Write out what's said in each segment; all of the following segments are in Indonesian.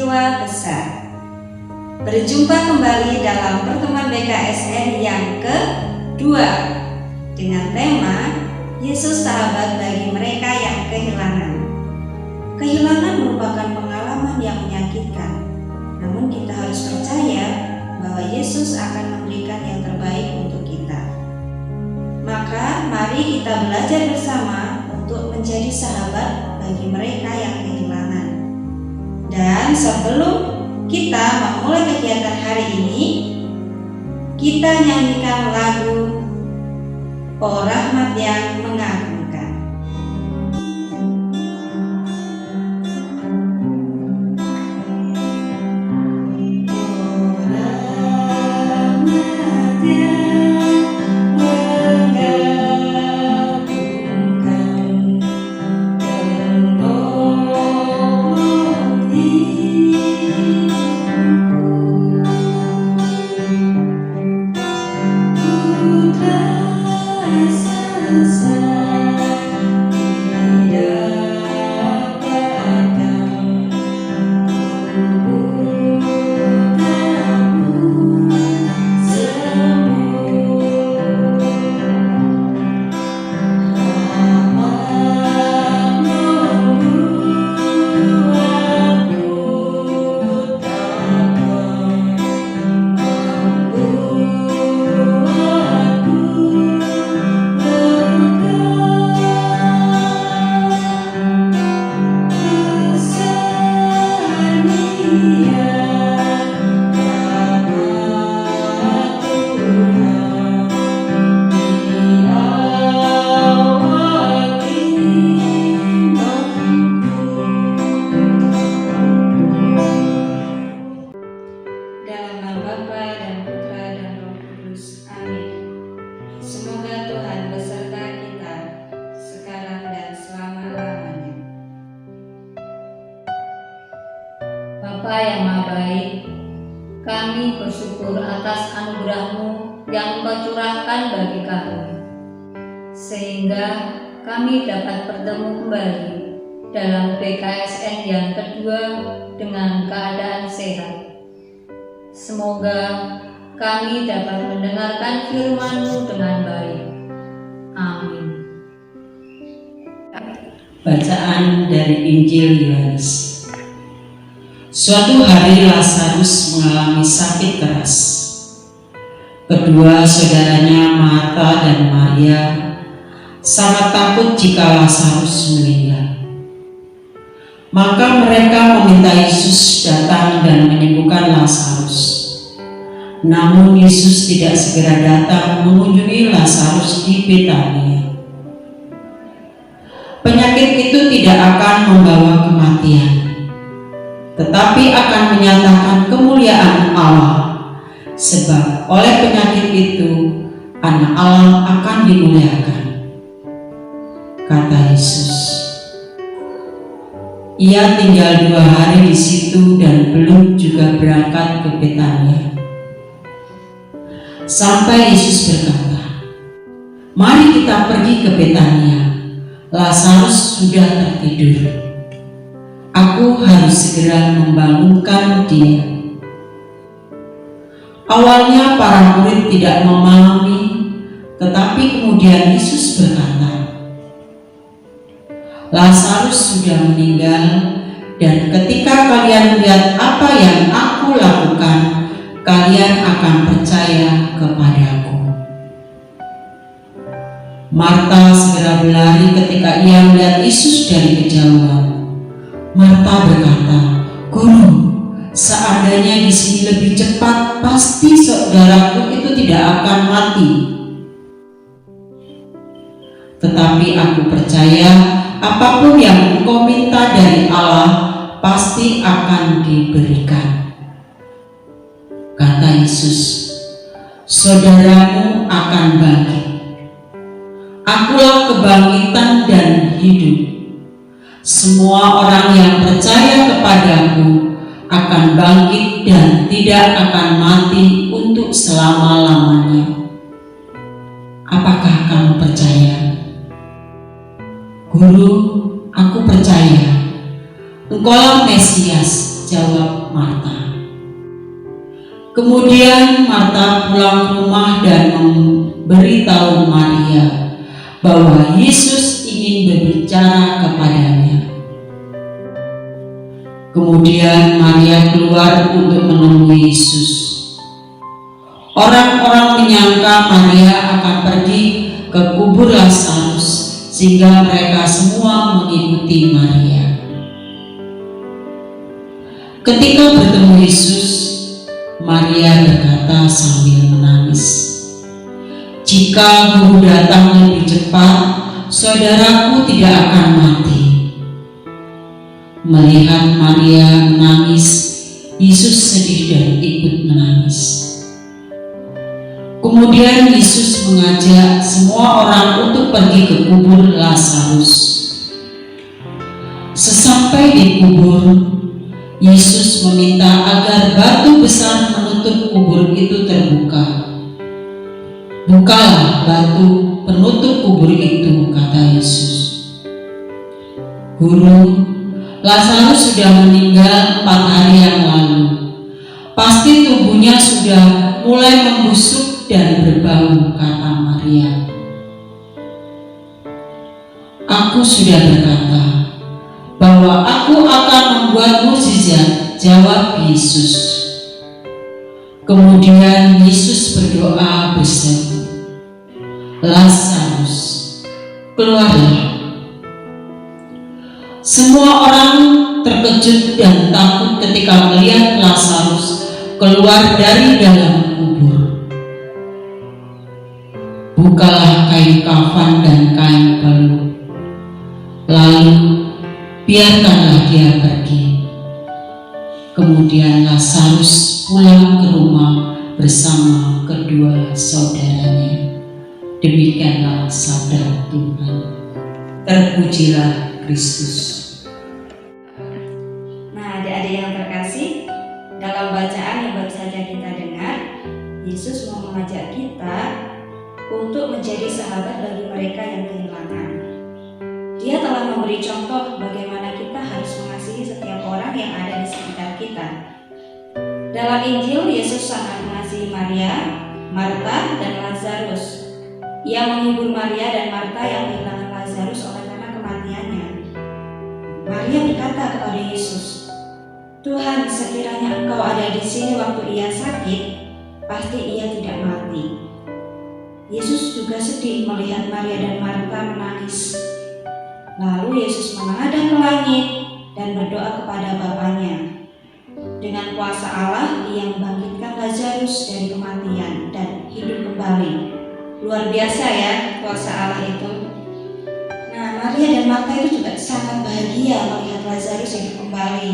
peristiwa besar. Berjumpa kembali dalam pertemuan BKSN yang kedua dengan tema Yesus sahabat bagi mereka yang kehilangan. Kehilangan merupakan pengalaman yang menyakitkan, namun kita harus percaya bahwa Yesus akan memberikan yang terbaik untuk kita. Maka mari kita belajar bersama untuk menjadi sahabat bagi mereka yang kehilangan. Dan sebelum kita memulai kegiatan hari ini, kita nyanyikan lagu Oh Rahmat yang Mengagumkan. Bapa yang Maha Baik, kami bersyukur atas anugerah-Mu yang Engkau curahkan bagi kami, sehingga kami dapat bertemu kembali dalam BKSN yang kedua dengan keadaan sehat. Semoga kami dapat mendengarkan firman-Mu dengan baik. Amin. Bacaan dari Injil Yohanes. Suatu hari Lazarus mengalami sakit keras. Kedua saudaranya Marta dan Maria sangat takut jika Lazarus meninggal. Maka mereka meminta Yesus datang dan menyembuhkan Lazarus. Namun Yesus tidak segera datang mengunjungi Lazarus di Betania. Penyakit itu tidak akan membawa kematian, tetapi akan menyatakan kemuliaan Allah, sebab oleh penyakit itu Anak Allah akan dimuliakan. Kata Yesus. Ia tinggal 2 hari di situ dan belum juga berangkat ke Betania. Sampai Yesus berkata, "Mari kita pergi ke Betania. Lazarus sudah tertidur. Aku harus segera membangunkan dia." Awalnya para murid tidak memahami, tetapi kemudian Yesus berkata, "Lazarus sudah meninggal, dan ketika kalian melihat apa yang aku lakukan, kalian akan percaya kepadaku." Marta segera berlari ketika ia melihat Yesus dari kejauhan. Marta berkata, "Guru, seandainya di sini lebih cepat, pasti saudaraku itu tidak akan mati. Tetapi aku percaya apapun yang engkau minta dari Allah pasti akan diberikan." Kata Yesus, "Saudaramu akan bangkit. Akulah kebangkitan dan hidup. Semua orang yang percaya kepadaku akan bangkit dan tidak akan mati untuk selama-lamanya." Apakah kamu percaya? Guru, aku percaya. Engkaulah Mesias, jawab Marta. Kemudian Marta pulang ke rumah dan memberitahu Maria bahwa Yesus ingin berbicara kepadanya. Kemudian Maria keluar untuk menemui Yesus. Orang-orang menyangka Maria akan pergi ke kubur Lazarus, sehingga mereka semua mengikuti Maria. Ketika bertemu Yesus, Maria berkata sambil menangis, "Jika Guru datang lebih cepat, saudaraku tidak akan mati." Melihat Maria menangis, Yesus sedih dan ikut menangis. Kemudian Yesus mengajak semua orang untuk pergi ke kubur Lazarus. Sesampai di kubur, Yesus meminta agar batu besar menutup kubur itu terbuka. "Bukalah batu penutup kubur itu," kata Yesus. "Guru, Lazarus sudah meninggal 4 hari yang lalu. Pasti tubuhnya sudah mulai membusuk dan berbau," kata Maria. "Aku sudah berkata bahwa aku akan membuat mukjizat," jawab Yesus. Kemudian Yesus berdoa berseru, "Lazarus, keluarlah." Semua orang terkejut dan takut ketika melihat Lazarus keluar dari dalam kubur. "Bukalah kain kafan dan kain balut, lalu biarkanlah dia pergi." Kemudian Lazarus pulang ke rumah bersama kedua saudaranya. Demikianlah sabda Tuhan. Terpujilah Kristus. Nah, adik-adik yang terkasih, dalam bacaan yang baru saja kita dengar, Yesus mau mengajak kita untuk menjadi sahabat bagi mereka yang kehilangan. Dia telah memberi contoh bagaimana kita harus mengasihi setiap orang yang ada di sekitar kita. Dalam Injil, Yesus sangat mengasihi Maria, Marta, dan Lazarus. Ia menghibur Maria dan Marta yang kehilangan Lazarus oleh karena kematiannya. Maria berkata kepada Yesus, "Tuhan, sekiranya Engkau ada di sini waktu ia sakit, pasti ia tidak mati." Yesus juga sedih melihat Maria dan Marta menangis. Lalu Yesus menghadap ke langit dan berdoa kepada Bapanya. Dengan kuasa Allah, Ia membangkitkan Lazarus dari kematian dan hidup kembali. Luar biasa ya kuasa Allah itu. Nah, Maria dan Marta itu juga sangat bahagia melihat Lazarus hidup kembali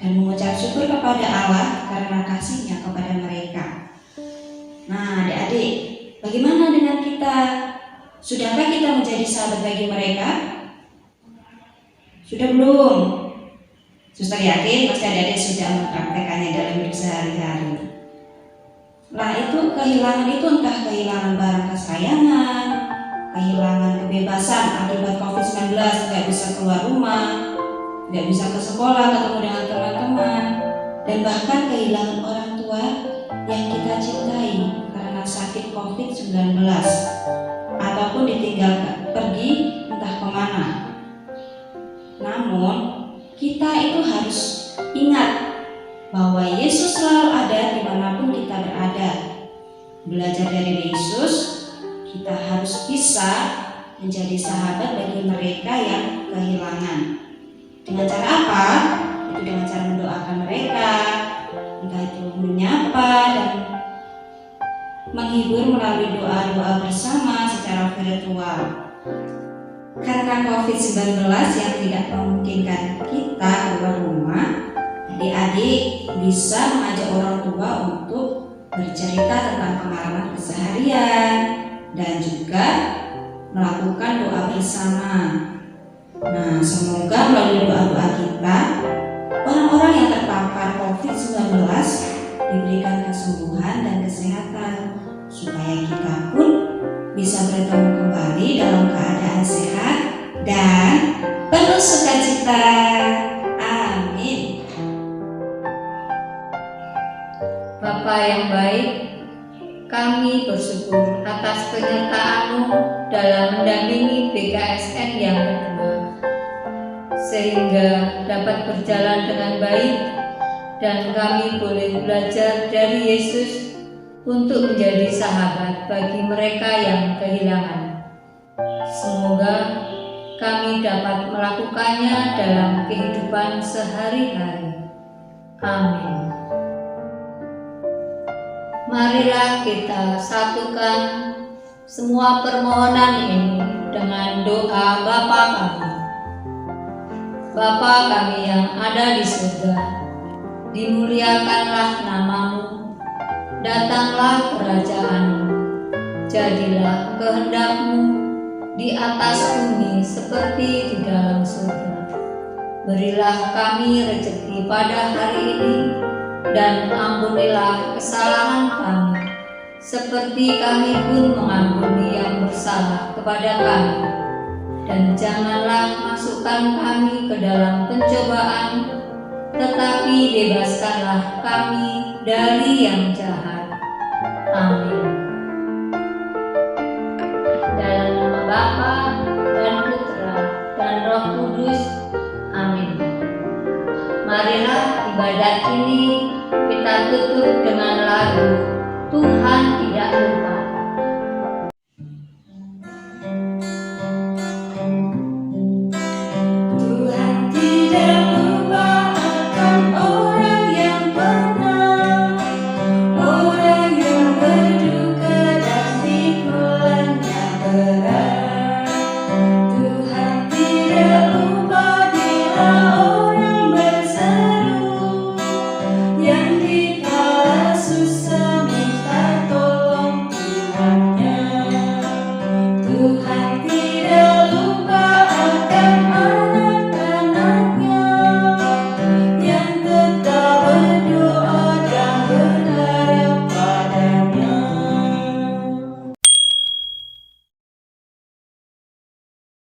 dan mengucap syukur kepada Allah karena kasih-Nya kepada mereka. Nah, adik-adik, bagaimana dengan kita? Sudahkah kita menjadi sahabat bagi mereka? Sudah belum? Suster yakin pasti adik-adik sudah mempraktekannya dalam hidup sehari-hari. Nah, itu kehilangan itu entah kehilangan barang kesayangan, kehilangan kebebasan akibat COVID-19, nggak bisa keluar rumah, nggak bisa ke sekolah, ketemu dengan teman-teman, dan bahkan kehilangan orang tua yang kita cintai karena sakit COVID-19 ataupun ditinggalkan pergi entah kemana. Namun kita itu harus ingat bahwa Yesus selalu ada dimanapun kita berada. Belajar dari Yesus, kita harus bisa menjadi sahabat bagi mereka yang kehilangan. Dengan cara apa? Itu dengan cara mendoakan mereka, entah itu menyapa dan menghibur melalui doa-doa bersama secara virtual. Karena COVID-19 yang tidak memungkinkan kita keluar rumah, adik-adik bisa mengajak orang tua untuk bercerita tentang pengalaman keseharian dan juga melakukan doa bersama. Nah, semoga melalui doa-doa kita, orang-orang yang terpapar COVID-19 diberikan kesembuhan dan kesehatan, supaya kita pun bisa bertemu kembali dalam keadaan sehat dan penuh sukacita. Amin. Bapa yang baik, kami bersyukur atas penyertaan-Mu dalam mendampingi BKSN yang kedua, sehingga dapat berjalan dengan baik dan kami boleh belajar dari Yesus untuk menjadi sahabat bagi mereka yang kehilangan. Semoga kami dapat melakukannya dalam kehidupan sehari-hari. Amin. Marilah kita satukan semua permohonan ini dengan doa Bapa kami. Bapa kami yang ada di surga, dimuliakanlah nama-Mu, datanglah kerajaan-Mu, jadilah kehendak-Mu di atas bumi seperti di dalam surga. Berilah kami rezeki pada hari ini, dan ampunilah kesalahan kami, seperti kami pun mengampuni yang bersalah kepada kami. Dan janganlah masukkan kami ke dalam pencobaan, tetapi bebaskanlah kami dari yang jahat. Amin. Dalam nama Bapa dan Putra dan Roh Kudus. Amin. Marilah ibadat ini kita tutup dengan lagu Tuhan Tidak Lupa.